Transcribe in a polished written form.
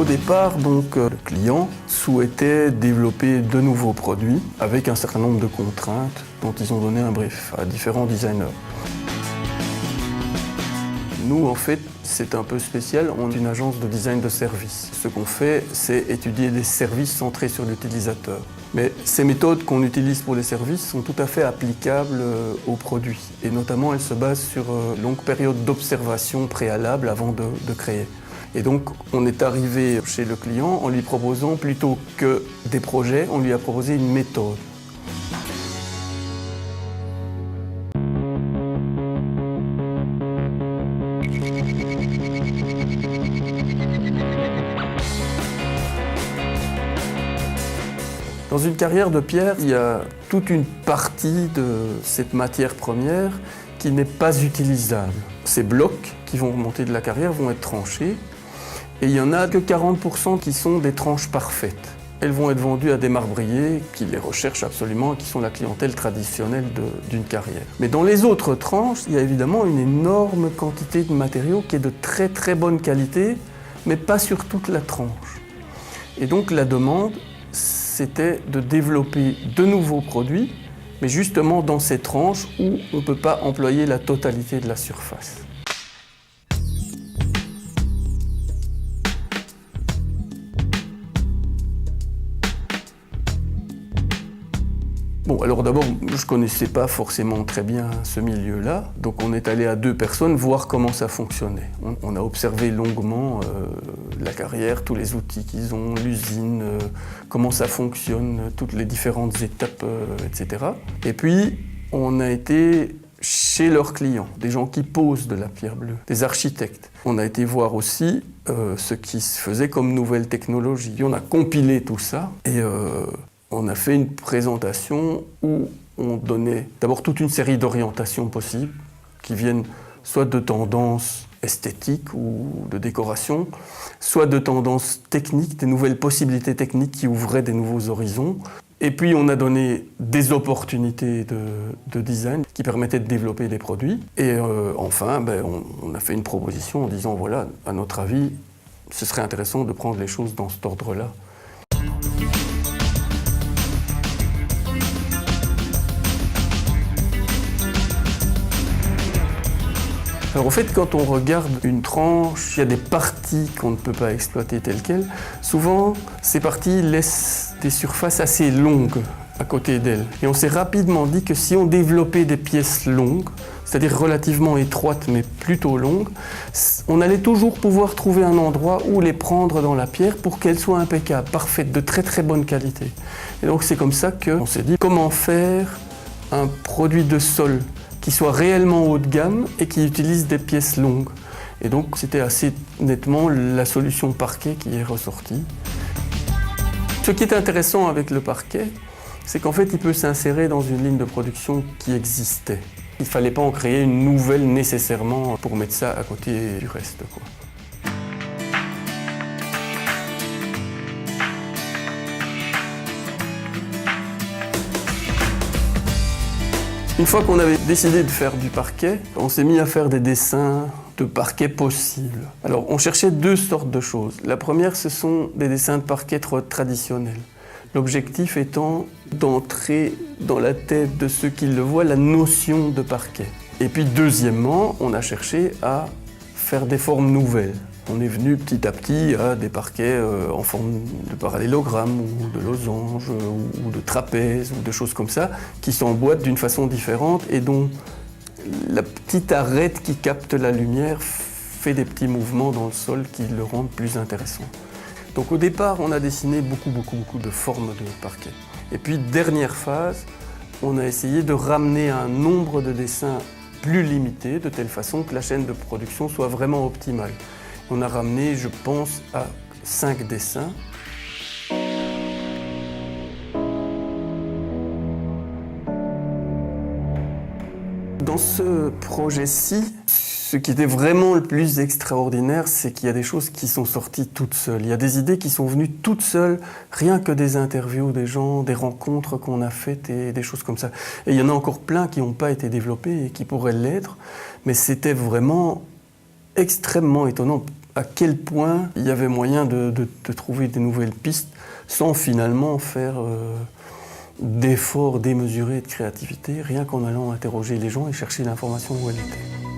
Au départ, donc, le client souhaitait développer de nouveaux produits avec un certain nombre de contraintes dont ils ont donné un brief à différents designers. Nous, en fait, c'est un peu spécial, on est une agence de design de services. Ce qu'on fait, c'est étudier des services centrés sur l'utilisateur. Mais ces méthodes qu'on utilise pour les services sont tout à fait applicables aux produits. Et notamment, elles se basent sur une longue période d'observation préalable avant de créer. Et donc, on est arrivé chez le client en lui proposant, plutôt que des projets, on lui a proposé une méthode. Dans une carrière de pierre, il y a toute une partie de cette matière première qui n'est pas utilisable. Ces blocs qui vont remonter de la carrière vont être tranchés et il n'y en a que 40% qui sont des tranches parfaites. Elles vont être vendues à des marbriers qui les recherchent absolument, qui sont la clientèle traditionnelle d'une carrière. Mais dans les autres tranches, il y a évidemment une énorme quantité de matériaux qui est de très très bonne qualité, mais pas sur toute la tranche. Et donc la demande, c'était de développer de nouveaux produits, mais justement dans ces tranches où on ne peut pas employer la totalité de la surface. Bon, alors d'abord, je ne connaissais pas forcément très bien ce milieu-là, donc on est allé à 2 personnes voir comment ça fonctionnait. On a observé longuement la carrière, tous les outils qu'ils ont, l'usine, comment ça fonctionne, toutes les différentes étapes, etc. Et puis, on a été chez leurs clients, des gens qui posent de la pierre bleue, des architectes. On a été voir aussi ce qui se faisait comme nouvelle technologie. On a compilé tout ça et on a fait une présentation où on donnait d'abord toute une série d'orientations possibles qui viennent soit de tendances esthétiques ou de décoration, soit de tendances techniques, des nouvelles possibilités techniques qui ouvraient des nouveaux horizons. Et puis on a donné des opportunités de design qui permettaient de développer des produits. Et enfin, on a fait une proposition en disant voilà, à notre avis, ce serait intéressant de prendre les choses dans cet ordre-là. Alors, au fait, quand on regarde une tranche, il y a des parties qu'on ne peut pas exploiter telles quelles. Souvent, ces parties laissent des surfaces assez longues à côté d'elles. Et on s'est rapidement dit que si on développait des pièces longues, c'est-à-dire relativement étroites mais plutôt longues, on allait toujours pouvoir trouver un endroit où les prendre dans la pierre pour qu'elles soient impeccables, parfaites, de très très bonne qualité. Et donc c'est comme ça qu'on s'est dit comment faire un produit de sol qui soit réellement haut de gamme et qui utilise des pièces longues. Et donc c'était assez nettement la solution parquet qui est ressortie. Ce qui est intéressant avec le parquet, c'est qu'en fait il peut s'insérer dans une ligne de production qui existait. Il ne fallait pas en créer une nouvelle nécessairement pour mettre ça à côté du reste, quoi. Une fois qu'on avait décidé de faire du parquet, on s'est mis à faire des dessins de parquet possibles. Alors, on cherchait 2 sortes de choses. La première, ce sont des dessins de parquet traditionnels. L'objectif étant d'entrer dans la tête de ceux qui le voient la notion de parquet. Et puis, deuxièmement, on a cherché à faire des formes nouvelles. On est venu petit à petit à des parquets en forme de parallélogramme ou de losange ou de trapèze ou de choses comme ça qui s'emboîtent d'une façon différente et dont la petite arête qui capte la lumière fait des petits mouvements dans le sol qui le rendent plus intéressant. Donc au départ, on a dessiné beaucoup de formes de parquet. Et puis dernière phase, on a essayé de ramener un nombre de dessins plus limité de telle façon que la chaîne de production soit vraiment optimale. On a ramené, je pense, à 5 dessins. Dans ce projet-ci, ce qui était vraiment le plus extraordinaire, c'est qu'il y a des choses qui sont sorties toutes seules. Il y a des idées qui sont venues toutes seules, rien que des interviews des gens, des rencontres qu'on a faites et des choses comme ça. Et il y en a encore plein qui n'ont pas été développées et qui pourraient l'être, mais c'était vraiment extrêmement étonnant. à quel point il y avait moyen de trouver des nouvelles pistes sans finalement faire d'efforts démesurés de créativité, rien qu'en allant interroger les gens et chercher l'information où elle était.